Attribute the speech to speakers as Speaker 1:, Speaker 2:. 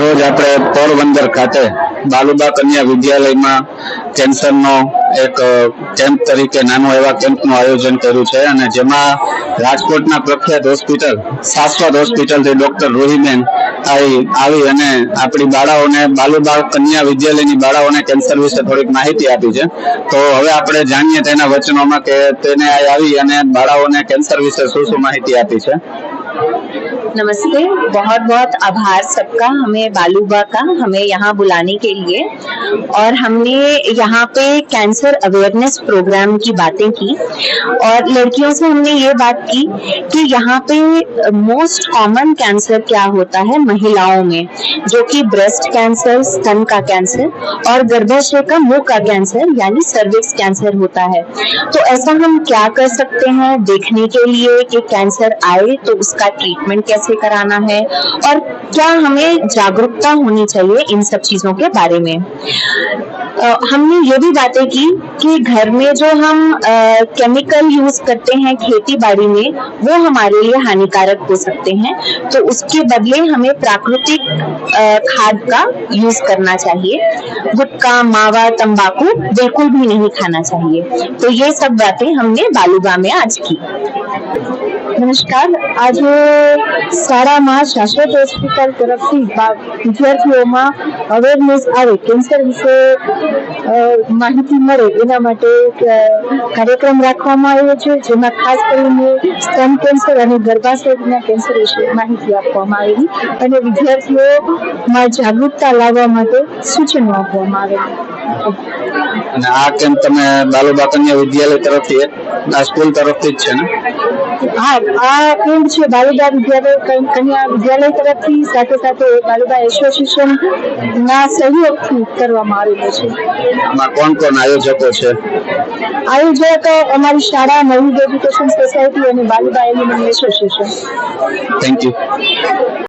Speaker 1: રોજ આપણે પોરબંદર ખાતે બાલુબા કન્યા વિદ્યાલયમાં કેન્સરનો એક કેમ્પ તરીકે નાનો એવા કેમ્પનું આયોજન કર્યું છે અને જેમાં રાજકોટના પ્રખ્યાત હોસ્પિટલ શાશ્વત હોસ્પિટલથી ડોક્ટર રૂહીબેન આવી અને આપણી બાળાઓને બાલુબા કન્યા વિદ્યાલયની બાળાઓને કેન્સર વિશે થોડીક માહિતી આપી છે। તો હવે આપણે જાણીએ તેના વચનોમાં કે તેને આવી અને બાળાઓને કેન્સર વિશે શું માહિતી આપી છે।
Speaker 2: नमस्ते, बहुत बहुत आभार सबका हमें बालूबा का हमें यहाँ बुलाने के लिए। और हमने यहाँ पे कैंसर अवेयरनेस प्रोग्राम की बातें की और लड़कियों से हमने ये बात की कि यहाँ पे मोस्ट कॉमन कैंसर क्या होता है महिलाओं में, जो कि ब्रेस्ट कैंसर, स्तन का कैंसर और गर्भाशय का मुंह का कैंसर यानी सर्विक्स कैंसर होता है। तो ऐसा हम क्या कर सकते हैं देखने के लिए कि कैंसर आए तो उसका ट्रीटमेंट कैसे कराना है और क्या हमें जागरूकता होनी चाहिए इन सब चीजों के बारे में। हमने ये भी बातें की कि घर में जो हम केमिकल यूज करते हैं खेती बाड़ी में वो हमारे लिए हानिकारक हो सकते हैं, तो उसके बदले हमें प्राकृतिक खाद का यूज करना चाहिए। गुटखा, मावा, तंबाकू बिल्कुल भी नहीं खाना चाहिए। तो ये सब बातें हमने बालूबा में आज की।
Speaker 3: નમસ્કાર, આજે શાળામાં શાશ્વત હોસ્પિટલ તરફથી વિદ્યાર્થીઓમાં અવેરનેસ આવે, કેન્સર વિશે માહિતી મળે એના માટે કાર્યક્રમ રાખવામાં આવ્યો છે, જેમાં ખાસ કરીને સ્તન કેન્સર અને ગર્ભાશયના કેન્સર વિશે માહિતી આપવામાં આવેલી અને વિદ્યાર્થીઓમાં જાગૃતતા લાવવા માટે સૂચનો આપવામાં આવેલા।
Speaker 1: અને આ કેમ્પ તમે બાલુબા કન્યા વિદ્યાલય તરફથી આ સ્કૂલ તરફથી જ છે ને?
Speaker 3: હા, આ કેમ્પ છે બાલુબા કન્યા વિદ્યાલય તરફથી, સાથે સાથે બાલુબા એસોસિએશન ના સહયોગથી કરવામાં આવેલો છે।
Speaker 1: આમાં કોણ કોણ આયોજકો છે?
Speaker 3: આયોજક અમારી શાળા, નવી એજ્યુકેશન સોસાયટી અને બાલુબા એલ્યુમની એસોસિએશન।
Speaker 1: Thank you.